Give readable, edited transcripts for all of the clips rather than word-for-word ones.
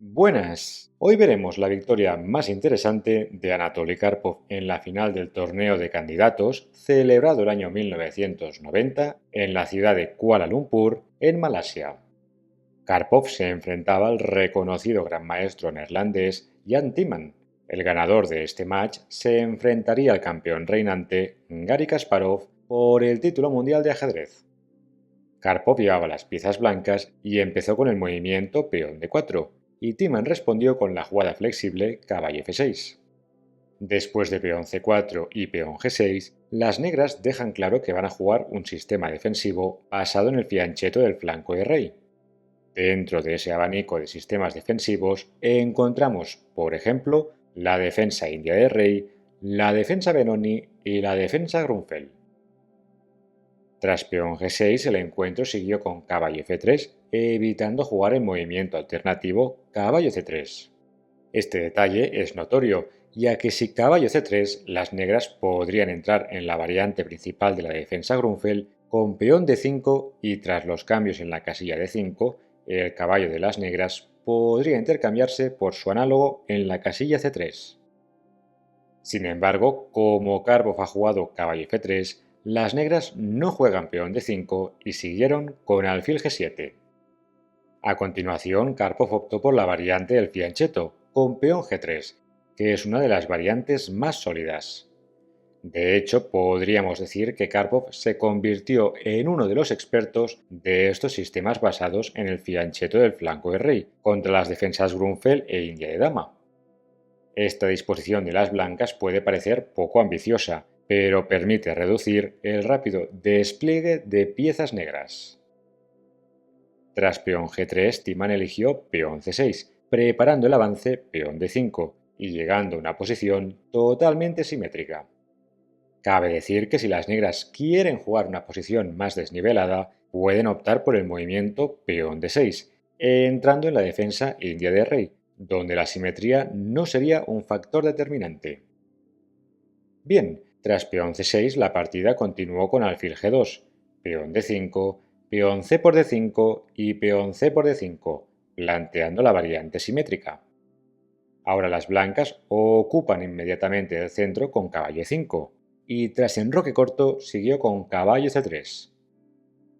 Buenas. Hoy veremos la victoria más interesante de Anatoly Karpov en la final del torneo de candidatos celebrado el año 1990 en la ciudad de Kuala Lumpur, en Malasia. Karpov se enfrentaba al reconocido gran maestro neerlandés Jan Timman. El ganador de este match se enfrentaría al campeón reinante Garry Kasparov por el título mundial de ajedrez. Karpov llevaba las piezas blancas y empezó con el movimiento peón d4, y Timman respondió con la jugada flexible caballo f6. Después de peón c4 y peón g6, las negras dejan claro que van a jugar un sistema defensivo basado en el fianchetto del flanco de rey. Dentro de ese abanico de sistemas defensivos encontramos, por ejemplo, la defensa india de rey, la defensa Benoni y la defensa Grunfeld. Tras peón g6 el encuentro siguió con caballo f3, evitando jugar el movimiento alternativo caballo c3. Este detalle es notorio, ya que si caballo c3 las negras podrían entrar en la variante principal de la defensa Grunfeld con peón d5 y tras los cambios en la casilla d5, el caballo de las negras podría intercambiarse por su análogo en la casilla c3. Sin embargo, como Karpov ha jugado caballo f3, las negras no juegan peón d5 y siguieron con alfil g7. A continuación, Karpov optó por la variante del fianchetto, con peón g3, que es una de las variantes más sólidas. De hecho, podríamos decir que Karpov se convirtió en uno de los expertos de estos sistemas basados en el fianchetto del flanco de rey, contra las defensas Grunfeld e India de dama. Esta disposición de las blancas puede parecer poco ambiciosa, pero permite reducir el rápido despliegue de piezas negras. Tras peón g3, Timman eligió peón c6, preparando el avance peón d5 y llegando a una posición totalmente simétrica. Cabe decir que si las negras quieren jugar una posición más desnivelada, pueden optar por el movimiento peón d6, entrando en la defensa india de rey, donde la simetría no sería un factor determinante. Bien, tras peón c6 la partida continuó con alfil g2, peón d5, peón c por d5 y peón c por d5, planteando la variante simétrica. Ahora las blancas ocupan inmediatamente el centro con caballo e5, y tras enroque corto siguió con caballo c3.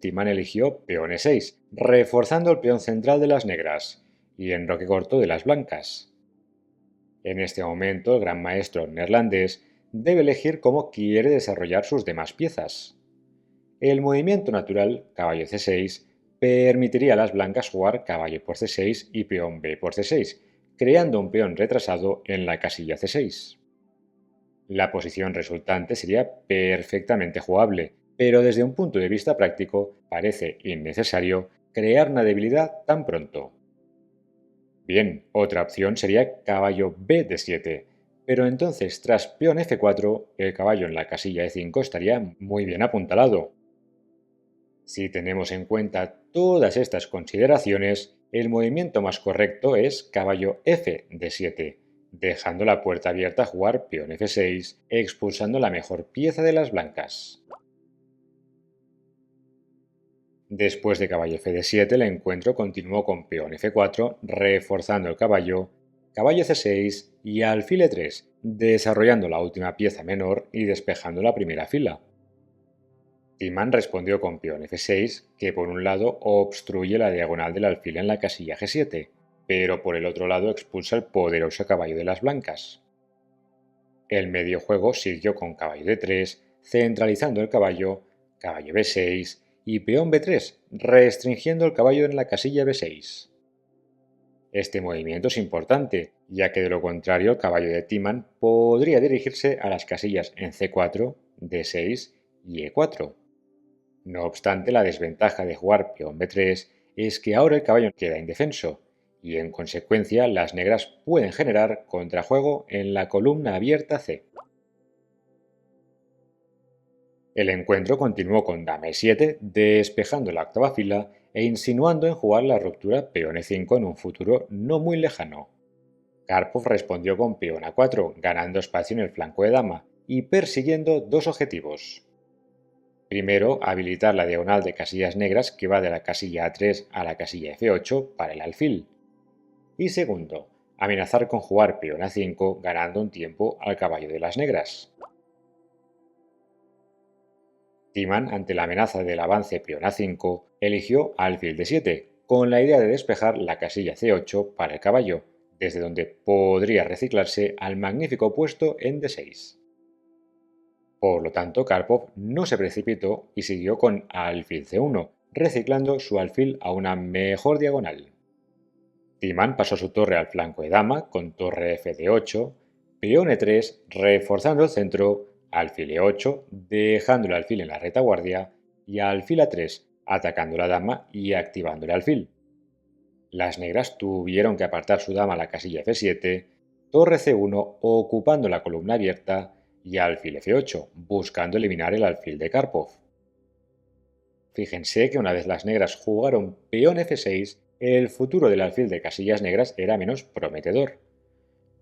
Timman eligió peón e6, reforzando el peón central de las negras, y enroque corto de las blancas. En este momento, el gran maestro neerlandés debe elegir cómo quiere desarrollar sus demás piezas. El movimiento natural, caballo c6, permitiría a las blancas jugar caballo por c6 y peón b por c6, creando un peón retrasado en la casilla c6. La posición resultante sería perfectamente jugable, pero desde un punto de vista práctico parece innecesario crear una debilidad tan pronto. Bien, otra opción sería caballo b de 7, pero entonces tras peón f4 el caballo en la casilla e5 estaría muy bien apuntalado. Si tenemos en cuenta todas estas consideraciones, el movimiento más correcto es caballo f de 7, dejando la puerta abierta a jugar peón f6, expulsando la mejor pieza de las blancas. Después de caballo f de 7 el encuentro continuó con peón f4, reforzando el caballo, caballo c6 y alfil e3, desarrollando la última pieza menor y despejando la primera fila. Timman respondió con peón f6, que por un lado obstruye la diagonal del alfil en la casilla g7, pero por el otro lado expulsa el poderoso caballo de las blancas. El medio juego siguió con caballo d3, centralizando el caballo, caballo b6 y peón b3, restringiendo el caballo en la casilla b6. Este movimiento es importante, ya que de lo contrario el caballo de Timman podría dirigirse a las casillas en c4, d6 y e4. No obstante, la desventaja de jugar peón b3 es que ahora el caballo queda indefenso, y en consecuencia las negras pueden generar contrajuego en la columna abierta C. El encuentro continuó con dama e7, despejando la octava fila e insinuando en jugar la ruptura peón e5 en un futuro no muy lejano. Karpov respondió con peón a4, ganando espacio en el flanco de dama y persiguiendo dos objetivos. Primero, habilitar la diagonal de casillas negras que va de la casilla A3 a la casilla F8 para el alfil. Y segundo, amenazar con jugar peón a5 ganando un tiempo al caballo de las negras. Timan, ante la amenaza del avance peón a5, eligió alfil d7, con la idea de despejar la casilla c8 para el caballo, desde donde podría reciclarse al magnífico puesto en d6. Por lo tanto, Karpov no se precipitó y siguió con alfil c1, reciclando su alfil a una mejor diagonal. Timan pasó su torre al flanco de dama con torre f de 8, peón e3, reforzando el centro, alfil e8, dejando el alfil en la retaguardia, y alfil a3, atacando la dama y activando el alfil. Las negras tuvieron que apartar su dama a la casilla f7, torre c1 ocupando la columna abierta y alfil f8, buscando eliminar el alfil de Karpov. Fíjense que una vez las negras jugaron peón f6, el futuro del alfil de casillas negras era menos prometedor.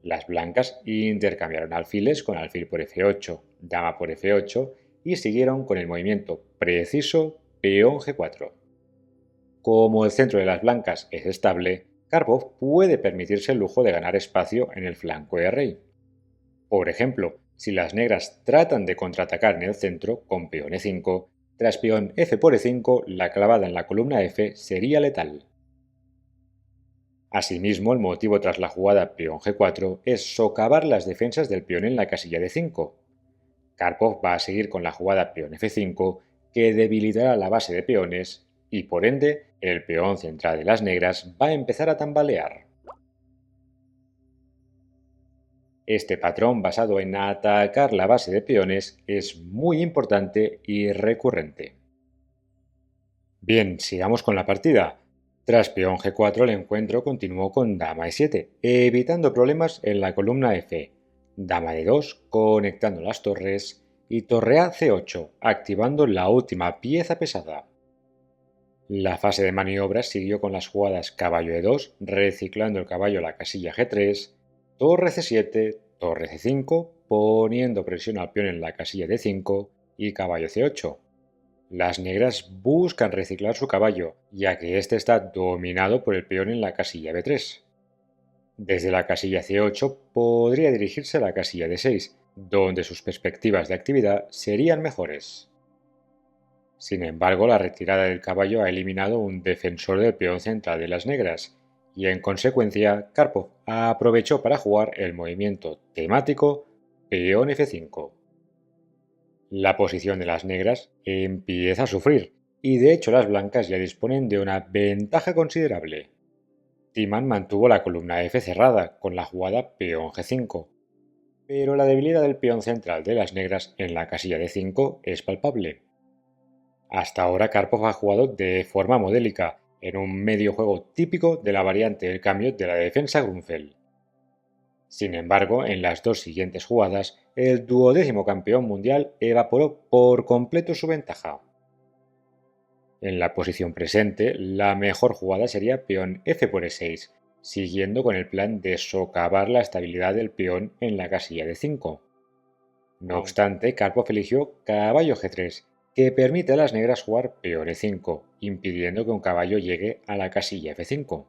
Las blancas intercambiaron alfiles con alfil por f8, dama por f8 y siguieron con el movimiento preciso peón g4. Como el centro de las blancas es estable, Karpov puede permitirse el lujo de ganar espacio en el flanco de rey. Por ejemplo, si las negras tratan de contraatacar en el centro con peón e5, tras peón f por e5, la clavada en la columna f sería letal. Asimismo, el motivo tras la jugada peón g4 es socavar las defensas del peón en la casilla de 5. Karpov va a seguir con la jugada peón f5, que debilitará la base de peones y, por ende, el peón central de las negras va a empezar a tambalear. Este patrón basado en atacar la base de peones es muy importante y recurrente. Bien, sigamos con la partida. Tras peón g4 el encuentro continuó con dama e7, evitando problemas en la columna f, dama d2 conectando las torres y torre a c8, activando la última pieza pesada. La fase de maniobras siguió con las jugadas caballo e2, reciclando el caballo a la casilla g3, torre c7, torre c5, poniendo presión al peón en la casilla d5 y caballo c8. Las negras buscan reciclar su caballo, ya que este está dominado por el peón en la casilla b3. Desde la casilla c8 podría dirigirse a la casilla d6, donde sus perspectivas de actividad serían mejores. Sin embargo, la retirada del caballo ha eliminado un defensor del peón central de las negras, y en consecuencia Karpov aprovechó para jugar el movimiento temático peón f5. La posición de las negras empieza a sufrir, y de hecho las blancas ya disponen de una ventaja considerable. Timan mantuvo la columna F cerrada con la jugada peón G5, pero la debilidad del peón central de las negras en la casilla D5 es palpable. Hasta ahora Karpov ha jugado de forma modélica, en un medio juego típico de la variante del cambio de la defensa Grunfeld. Sin embargo, en las dos siguientes jugadas, el 12º campeón mundial evaporó por completo su ventaja. En la posición presente, la mejor jugada sería peón f por e6, siguiendo con el plan de socavar la estabilidad del peón en la casilla de 5. No obstante, Karpov eligió caballo g3, que permite a las negras jugar peón e5, impidiendo que un caballo llegue a la casilla f5.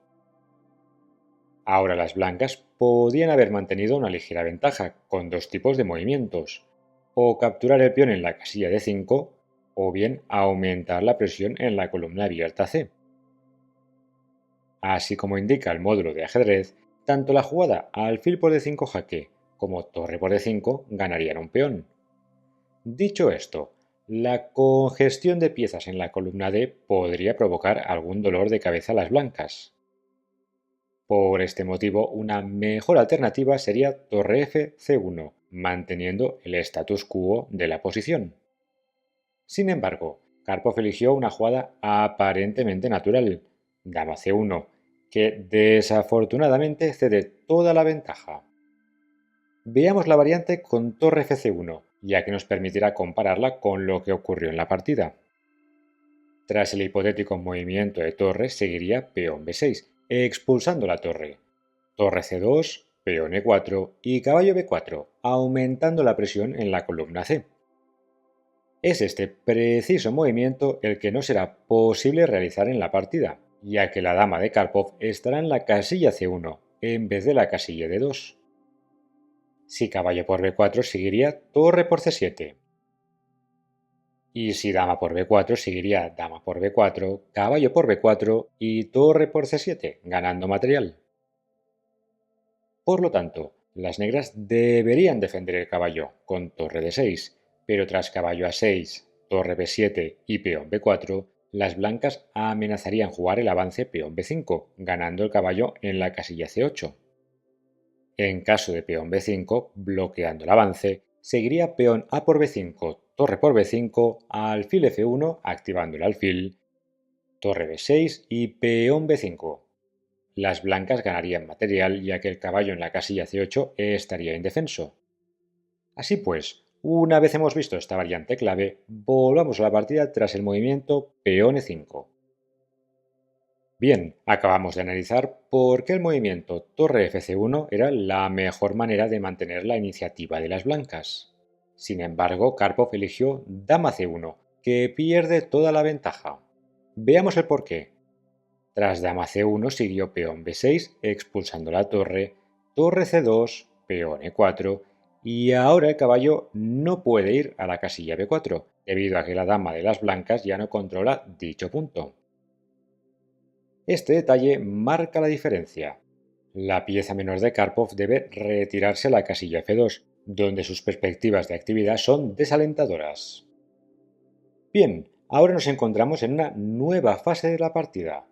Ahora las blancas podían haber mantenido una ligera ventaja con dos tipos de movimientos, o capturar el peón en la casilla de 5 o bien aumentar la presión en la columna abierta C. Así como indica el módulo de ajedrez, tanto la jugada alfil por d5 jaque como torre por d5 ganarían un peón. Dicho esto, la congestión de piezas en la columna D podría provocar algún dolor de cabeza a las blancas. Por este motivo, una mejor alternativa sería torre F C1, manteniendo el status quo de la posición. Sin embargo, Karpov eligió una jugada aparentemente natural, dama C1, que desafortunadamente cede toda la ventaja. Veamos la variante con torre FC1, ya que nos permitirá compararla con lo que ocurrió en la partida. Tras el hipotético movimiento de torre seguiría peón B6, expulsando la torre, torre C2, peón E4 y caballo B4, aumentando la presión en la columna C. Es este preciso movimiento el que no será posible realizar en la partida, ya que la dama de Karpov estará en la casilla C1 en vez de la casilla D2. Si caballo por B4 seguiría torre por C7. Y si dama por B4 seguiría dama por B4, caballo por B4 y torre por C7, ganando material. Por lo tanto, las negras deberían defender el caballo con torre D6, pero tras caballo A6, torre B7 y peón B4, las blancas amenazarían jugar el avance peón B5, ganando el caballo en la casilla C8. En caso de peón B5, bloqueando el avance, seguiría peón A por B5, torre por B5, alfil F1, activando el alfil, torre B6 y peón B5. Las blancas ganarían material ya que el caballo en la casilla C8 estaría indefenso. Así pues, una vez hemos visto esta variante clave, volvamos a la partida tras el movimiento peón E5. Bien, acabamos de analizar por qué el movimiento torre FC1 era la mejor manera de mantener la iniciativa de las blancas. Sin embargo, Karpov eligió dama C1, que pierde toda la ventaja. Veamos el porqué. Tras dama C1 siguió peón B6 expulsando la torre, torre C2, peón E4 y ahora el caballo no puede ir a la casilla B4 debido a que la dama de las blancas ya no controla dicho punto. Este detalle marca la diferencia. La pieza menor de Karpov debe retirarse a la casilla F2, donde sus perspectivas de actividad son desalentadoras. Bien, ahora nos encontramos en una nueva fase de la partida.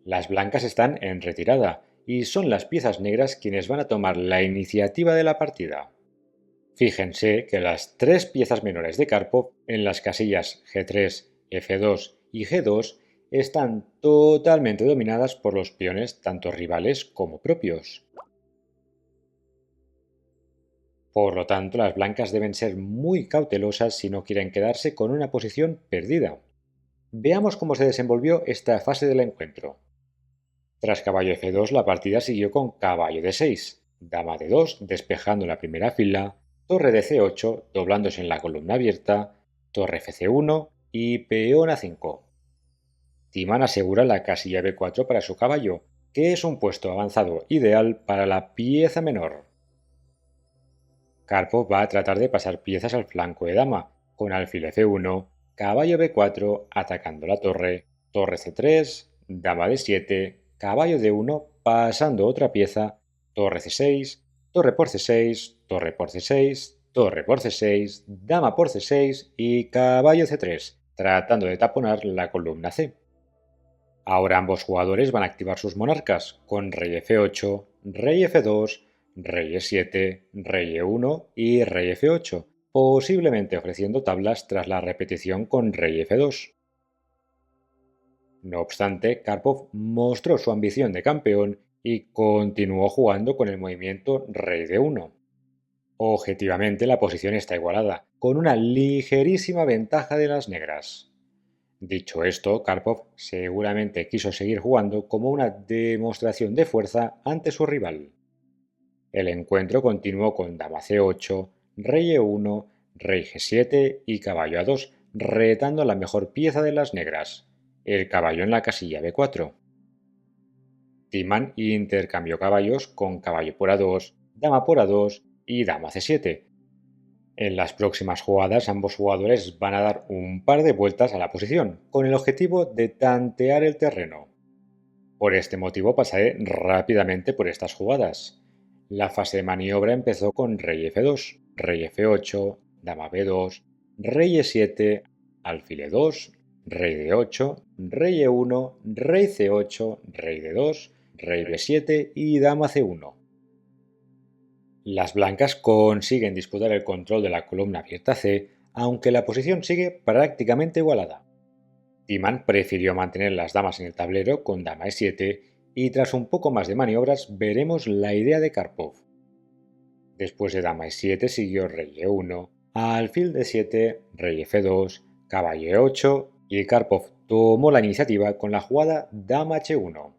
Las blancas están en retirada y son las piezas negras quienes van a tomar la iniciativa de la partida. Fíjense que las tres piezas menores de Karpov en las casillas G3, F2 y G2 están totalmente dominadas por los peones tanto rivales como propios. Por lo tanto, las blancas deben ser muy cautelosas si no quieren quedarse con una posición perdida. Veamos cómo se desenvolvió esta fase del encuentro. Tras caballo F2 la partida siguió con caballo D6, dama D2 despejando la primera fila, torre de C8 doblándose en la columna abierta, torre FC1 y peón A5. Timán asegura la casilla B4 para su caballo, que es un puesto avanzado ideal para la pieza menor. Karpov va a tratar de pasar piezas al flanco de dama, con alfil F1, caballo B4 atacando la torre, torre C3, dama D7, caballo D1 pasando otra pieza, torre C6, torre por C6, torre por C6, torre por C6, dama por C6 y caballo C3, tratando de taponar la columna C. Ahora ambos jugadores van a activar sus monarcas con rey F8, rey F2, rey E7, rey E1 y rey F8, posiblemente ofreciendo tablas tras la repetición con rey F2. No obstante, Karpov mostró su ambición de campeón y continuó jugando con el movimiento rey D1. Objetivamente la posición está igualada, con una ligerísima ventaja de las negras. Dicho esto, Karpov seguramente quiso seguir jugando como una demostración de fuerza ante su rival. El encuentro continuó con dama C8, rey E1, rey G7 y caballo A2, retando la mejor pieza de las negras, el caballo en la casilla B4. Timán intercambió caballos con caballo por A2, dama por A2 y dama C7. En las próximas jugadas ambos jugadores van a dar un par de vueltas a la posición, con el objetivo de tantear el terreno. Por este motivo pasaré rápidamente por estas jugadas. La fase de maniobra empezó con rey F2, rey F8, dama B2, rey E7, alfil E2, rey D8, rey E1, rey C8, rey D2, rey B7 y dama C1. Las blancas consiguen disputar el control de la columna abierta C, aunque la posición sigue prácticamente igualada. Timán prefirió mantener las damas en el tablero con dama E7 y tras un poco más de maniobras veremos la idea de Karpov. Después de dama E7 siguió rey E1, alfil D7, rey F2, caballo E8 y Karpov tomó la iniciativa con la jugada dama H1.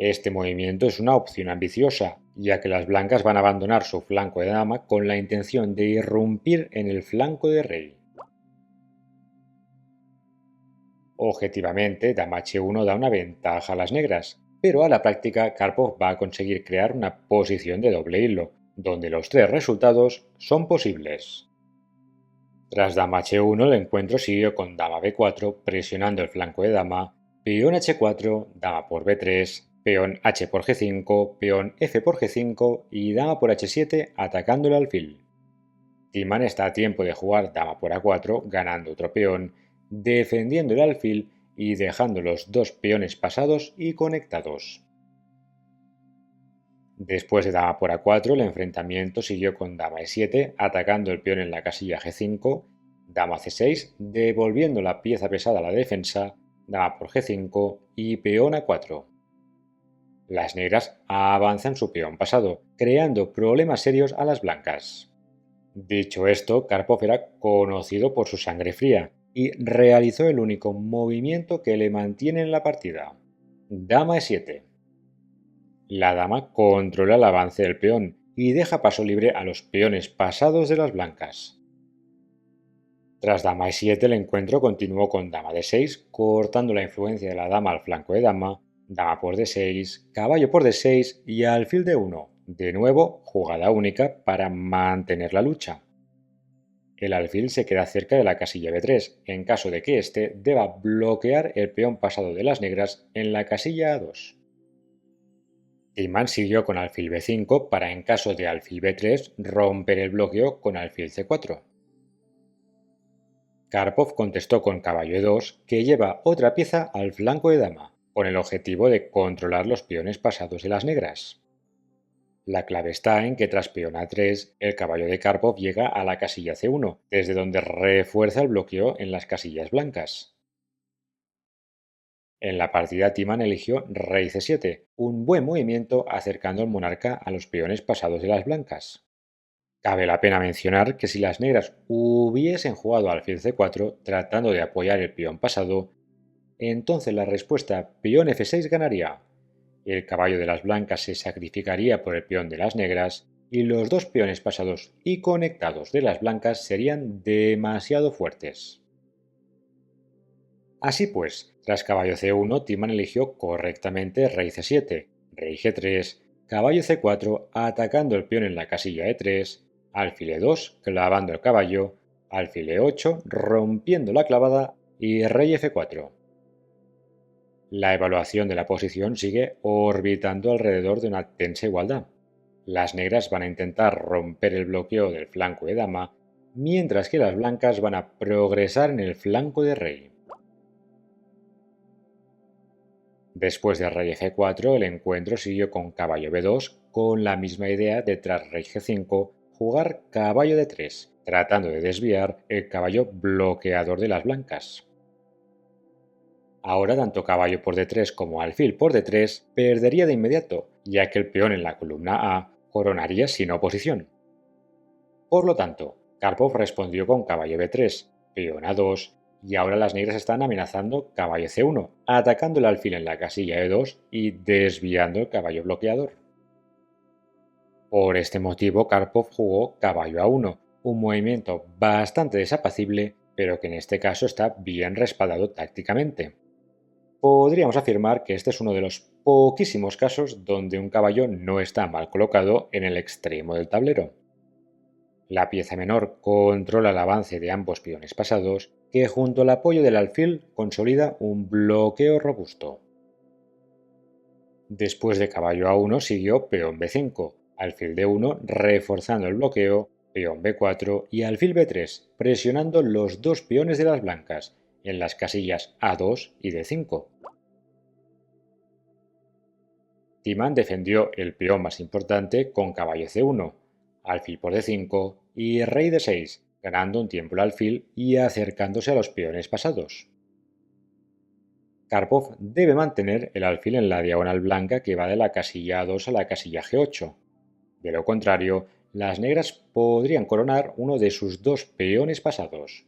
Este movimiento es una opción ambiciosa, ya que las blancas van a abandonar su flanco de dama con la intención de irrumpir en el flanco de rey. Objetivamente, dama h1 da una ventaja a las negras, pero a la práctica Karpov va a conseguir crear una posición de doble hilo, donde los tres resultados son posibles. Tras dama h1 el encuentro siguió con dama b4 presionando el flanco de dama, peón h4, dama por b3, peón h por g5, peón f por g5 y dama por h7 atacando el alfil. Timman está a tiempo de jugar dama por a4 ganando otro peón, defendiendo el alfil y dejando los dos peones pasados y conectados. Después de dama por a4 el enfrentamiento siguió con dama e7 atacando el peón en la casilla g5, dama c6 devolviendo la pieza pesada a la defensa, dama por g5 y peón a4. Las negras avanzan su peón pasado, creando problemas serios a las blancas. Dicho esto, Karpov era conocido por su sangre fría y realizó el único movimiento que le mantiene en la partida. Dama e7. La dama controla el avance del peón y deja paso libre a los peones pasados de las blancas. Tras dama e7 el encuentro continuó con dama d6, cortando la influencia de la dama al flanco de dama por d6, caballo por d6 y alfil d1, de nuevo jugada única para mantener la lucha. El alfil se queda cerca de la casilla b3, en caso de que éste deba bloquear el peón pasado de las negras en la casilla a2. Timman siguió con alfil b5 para, en caso de alfil b3, romper el bloqueo con alfil c4. Karpov contestó con caballo e2, que lleva otra pieza al flanco de dama, con el objetivo de controlar los peones pasados de las negras. La clave está en que tras peón a3, el caballo de Karpov llega a la casilla c1, desde donde refuerza el bloqueo en las casillas blancas. En la partida Timman eligió rey c7, un buen movimiento acercando al monarca a los peones pasados de las blancas. Cabe la pena mencionar que si las negras hubiesen jugado alfil c4 tratando de apoyar el peón pasado, entonces la respuesta peón f6 ganaría. El caballo de las blancas se sacrificaría por el peón de las negras y los dos peones pasados y conectados de las blancas serían demasiado fuertes. Así pues, tras caballo c1, Timman eligió correctamente rey c7, rey g3, caballo c4 atacando el peón en la casilla e3, alfil e2 clavando el caballo, alfil e8 rompiendo la clavada y rey f4. La evaluación de la posición sigue orbitando alrededor de una tensa igualdad. Las negras van a intentar romper el bloqueo del flanco de dama, mientras que las blancas van a progresar en el flanco de rey. Después de rey f4, el encuentro siguió con caballo b2, con la misma idea de tras rey g5 jugar caballo d3, tratando de desviar el caballo bloqueador de las blancas. Ahora tanto caballo por d3 como alfil por d3 perdería de inmediato, ya que el peón en la columna A coronaría sin oposición. Por lo tanto, Karpov respondió con caballo b3, peón a2, y ahora las negras están amenazando caballo c1, atacando el alfil en la casilla e2 y desviando el caballo bloqueador. Por este motivo Karpov jugó caballo a1, un movimiento bastante desapacible, pero que en este caso está bien respaldado tácticamente. Podríamos afirmar que este es uno de los poquísimos casos donde un caballo no está mal colocado en el extremo del tablero. La pieza menor controla el avance de ambos peones pasados, que junto al apoyo del alfil consolida un bloqueo robusto. Después de caballo a1 siguió peón b5, alfil d1 reforzando el bloqueo, peón b4 y alfil b3 presionando los dos peones de las blancas en las casillas a2 y d5. Timman defendió el peón más importante con caballo c1, alfil por d5 y rey d6, ganando un tiempo el alfil y acercándose a los peones pasados. Karpov debe mantener el alfil en la diagonal blanca que va de la casilla a2 a la casilla g8. De lo contrario, las negras podrían coronar uno de sus dos peones pasados.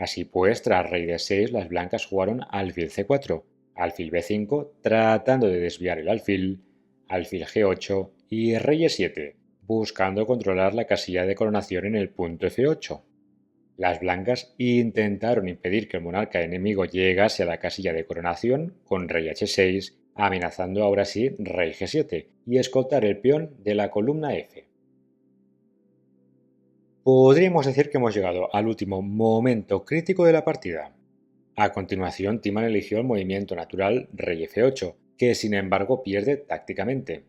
Así pues, tras rey d6, las blancas jugaron alfil c4, alfil b5 tratando de desviar el alfil, alfil g8 y rey e7, buscando controlar la casilla de coronación en el punto f8. Las blancas intentaron impedir que el monarca enemigo llegase a la casilla de coronación con rey h6, amenazando ahora sí rey g7 y escoltar el peón de la columna f. Podríamos decir que hemos llegado al último momento crítico de la partida. A continuación, Timan eligió el movimiento natural rey f8, que sin embargo pierde tácticamente.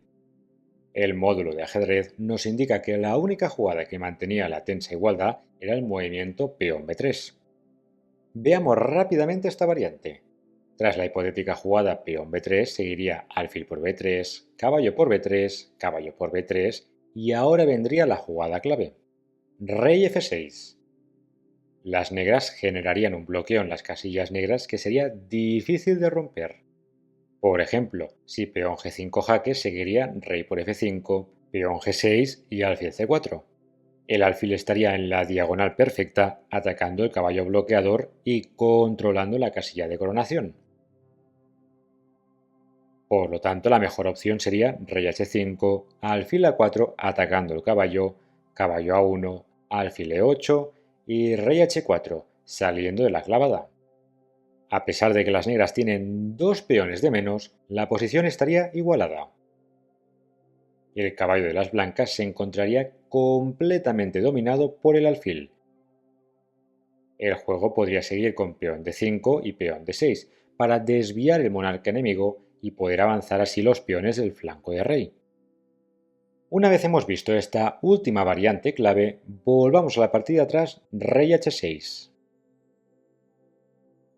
El módulo de ajedrez nos indica que la única jugada que mantenía la tensa igualdad era el movimiento peón b3. Veamos rápidamente esta variante. Tras la hipotética jugada peón b3 seguiría alfil por b3, caballo por b3, caballo por b3 y ahora vendría la jugada clave. Rey f6. Las negras generarían un bloqueo en las casillas negras que sería difícil de romper. Por ejemplo, si peón g5 jaque seguiría rey por f5, peón g6 y alfil c4. El alfil estaría en la diagonal perfecta atacando el caballo bloqueador y controlando la casilla de coronación. Por lo tanto, la mejor opción sería rey h5, alfil a4 atacando el caballo, caballo a1, alfil e8 y rey h4 saliendo de la clavada. A pesar de que las negras tienen dos peones de menos, la posición estaría igualada. El caballo de las blancas se encontraría completamente dominado por el alfil. El juego podría seguir con peón d5 y peón d6 para desviar el monarca enemigo y poder avanzar así los peones del flanco de rey. Una vez hemos visto esta última variante clave, volvamos a la partida atrás rey h6.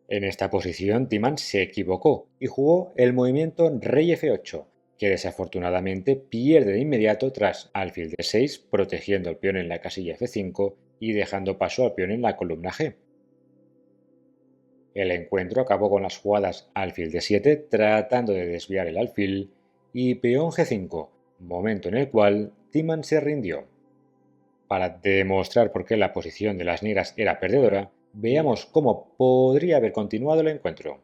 En esta posición Timan se equivocó y jugó el movimiento rey f8, que desafortunadamente pierde de inmediato tras alfil d6 protegiendo el peón en la casilla f5 y dejando paso al peón en la columna g. El encuentro acabó con las jugadas alfil d7 tratando de desviar el alfil y peón g5, momento en el cual Timan se rindió. Para demostrar por qué la posición de las negras era perdedora, veamos cómo podría haber continuado el encuentro.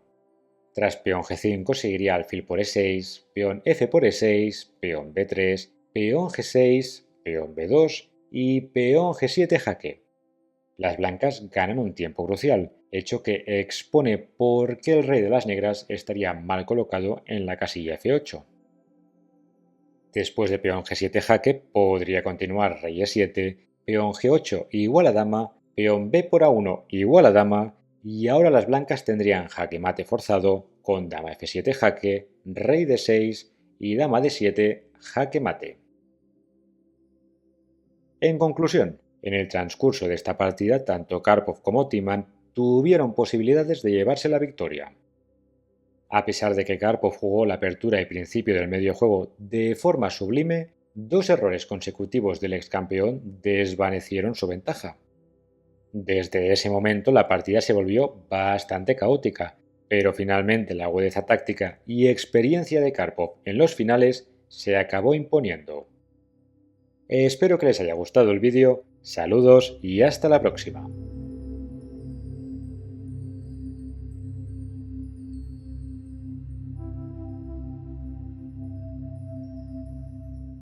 Tras peón g5 seguiría alfil por e6, peón f por e6, peón b3, peón g6, peón b2 y peón g7 jaque. Las blancas ganan un tiempo crucial, hecho que expone por qué el rey de las negras estaría mal colocado en la casilla f8. Después de peón g7 jaque podría continuar rey e7, peón g8 igual a dama, peón b por a1 igual a dama y ahora las blancas tendrían jaque mate forzado con dama f7 jaque, rey d6 y dama d7 jaque mate. En conclusión, en el transcurso de esta partida tanto Karpov como Timan tuvieron posibilidades de llevarse la victoria. A pesar de que Karpov jugó la apertura y principio del medio juego de forma sublime, dos errores consecutivos del ex campeón desvanecieron su ventaja. Desde ese momento la partida se volvió bastante caótica, pero finalmente la agudeza táctica y experiencia de Karpov en los finales se acabó imponiendo. Espero que les haya gustado el vídeo, saludos y hasta la próxima.